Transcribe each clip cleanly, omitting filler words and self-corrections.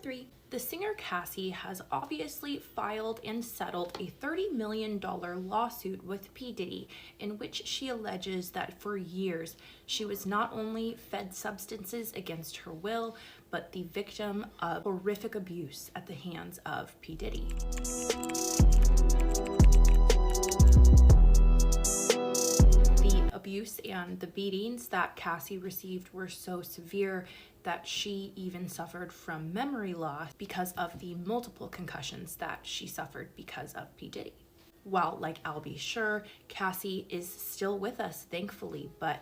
3, the singer Cassie has obviously filed and settled a $30 million lawsuit with P. Diddy, in which she alleges that for years she was not only fed substances against her will, but the victim of horrific abuse at the hands of P. Diddy. The abuse and the beatings that Cassie received were so severe that she even suffered from memory loss because of the multiple concussions that she suffered because of P. Diddy. While, like I'll be sure, Cassie is still with us, thankfully, but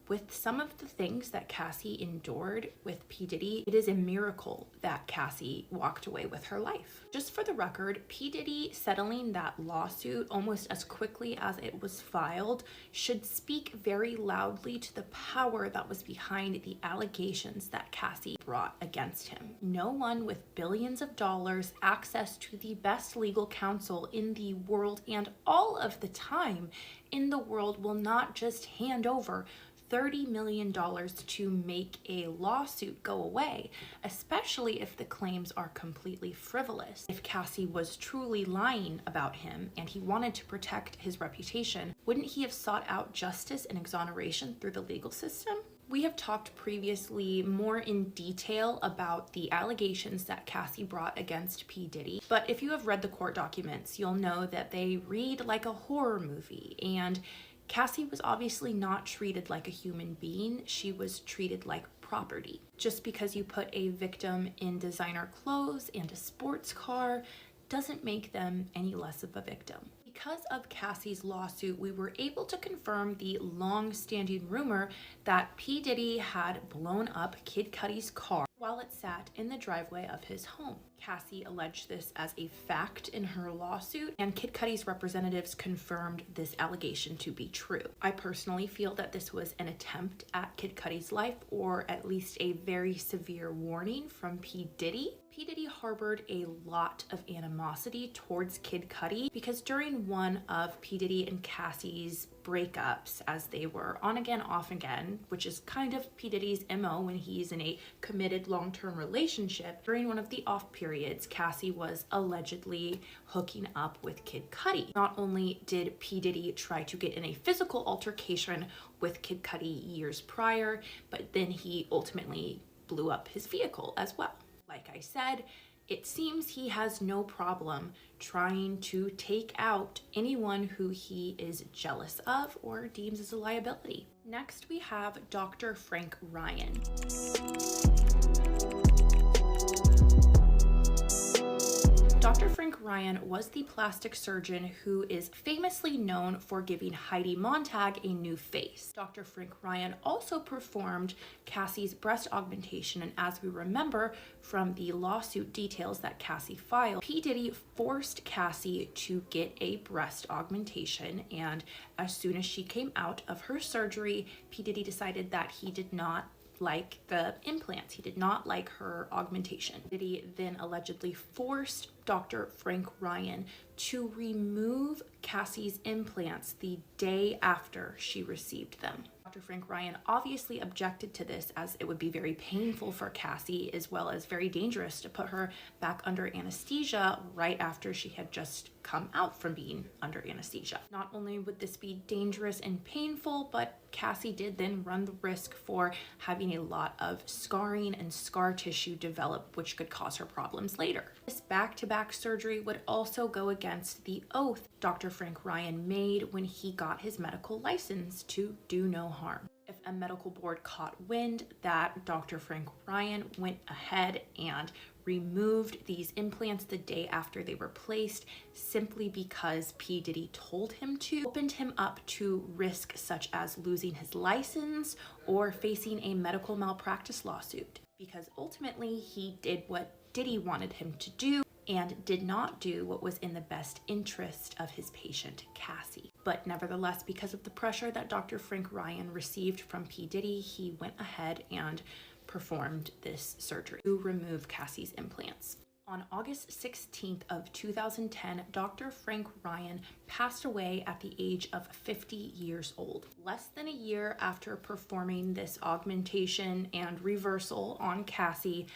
with some of the things that Cassie endured with P. Diddy, it is a miracle that Cassie walked away with her life. Just for the record, P. Diddy settling that lawsuit almost as quickly as it was filed should speak very loudly to the power that was behind the allegations that Cassie brought against him. No one with billions of dollars, access to the best legal counsel in the world, and all of the time in the world will not just hand over $30 million to make a lawsuit go away, especially if the claims are completely frivolous. If Cassie was truly lying about him and he wanted to protect his reputation, wouldn't he have sought out justice and exoneration through the legal system? We have talked previously more in detail about the allegations that Cassie brought against P. Diddy, but if you have read the court documents, you'll know that they read like a horror movie, and Cassie was obviously not treated like a human being. She was treated like property. Just because you put a victim in designer clothes and a sports car doesn't make them any less of a victim. Because of Cassie's lawsuit, we were able to confirm the long-standing rumor that P. Diddy had blown up Kid Cudi's car while it sat in the driveway of his home. Cassie alleged this as a fact in her lawsuit, and Kid Cudi's representatives confirmed this allegation to be true. I personally feel that this was an attempt at Kid Cudi's life, or at least a very severe warning from P. Diddy. P. Diddy harbored a lot of animosity towards Kid Cudi because during one of P. Diddy and Cassie's breakups, as they were on again, off again, which is kind of P. Diddy's MO when he's in a committed long-term relationship, during one of the off periods, Cassie was allegedly hooking up with Kid Cudi. Not only did P. Diddy try to get in a physical altercation with Kid Cudi years prior, but then he ultimately blew up his vehicle as well. Like I said, it seems he has no problem trying to take out anyone who he is jealous of or deems as a liability. Next, we have Dr. Frank Ryan. Dr. Frank Ryan was the plastic surgeon who is famously known for giving Heidi Montag a new face. Dr. Frank Ryan also performed Cassie's breast augmentation, and as we remember from the lawsuit details that Cassie filed, P. Diddy forced Cassie to get a breast augmentation, and as soon as she came out of her surgery, P. Diddy decided that he did not like the implants. He did not like her augmentation. Diddy then allegedly forced Dr. Frank Ryan to remove Cassie's implants the day after she received them. Dr. Frank Ryan obviously objected to this, as it would be very painful for Cassie, as well as very dangerous to put her back under anesthesia right after she had just come out from being under anesthesia. Not only would this be dangerous and painful, but Cassie did then run the risk for having a lot of scarring and scar tissue develop, which could cause her problems later. This back-to-back surgery would also go against the oath Dr. Frank Ryan made when he got his medical license to do no harm. If a medical board caught wind that Dr. Frank Ryan went ahead and removed these implants the day after they were placed simply because P. Diddy told him to, opened him up to risk such as losing his license or facing a medical malpractice lawsuit, because ultimately he did what Diddy wanted him to do and did not do what was in the best interest of his patient, Cassie. But nevertheless, because of the pressure that Dr. Frank Ryan received from P. Diddy, he went ahead and performed this surgery to remove Cassie's implants. On August 16th of 2010, Dr. Frank Ryan passed away at the age of 50 years old. Less than a year after performing this augmentation and reversal on Cassie,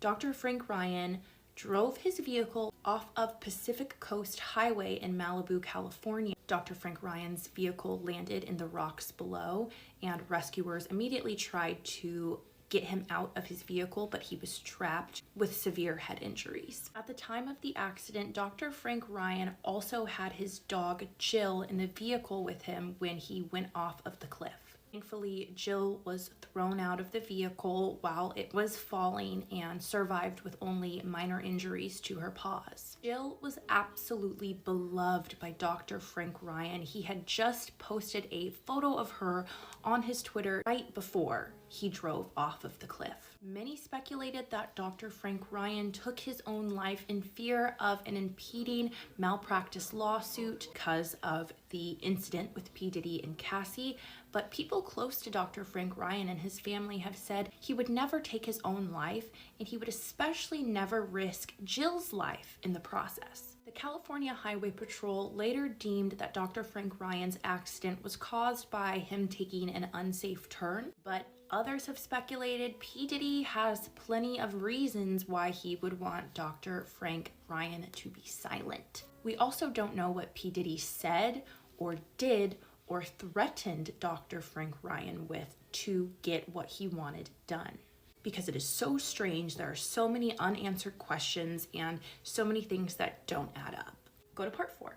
Dr. Frank Ryan drove his vehicle off of Pacific Coast Highway in Malibu, California. Dr. Frank Ryan's vehicle landed in the rocks below, and rescuers immediately tried to get him out of his vehicle, but he was trapped with severe head injuries. At the time of the accident, Dr. Frank Ryan also had his dog Jill in the vehicle with him when he went off of the cliff. Thankfully, Jill was thrown out of the vehicle while it was falling and survived with only minor injuries to her paws. Jill was absolutely beloved by Dr. Frank Ryan. He had just posted a photo of her on his Twitter right before he drove off of the cliff. Many speculated that Dr. Frank Ryan took his own life in fear of an impending malpractice lawsuit because of the incident with P. Diddy and Cassie, but people close to Dr. Frank Ryan and his family have said he would never take his own life, and he would especially never risk Jill's life in the process. The California Highway Patrol later deemed that Dr. Frank Ryan's accident was caused by him taking an unsafe turn, but others have speculated P. Diddy has plenty of reasons why he would want Dr. Frank Ryan to be silent. We also don't know what P. Diddy said or did or threatened Dr. Frank Ryan with to get what he wanted done. Because it is so strange, there are so many unanswered questions and so many things that don't add up. Go to part 4.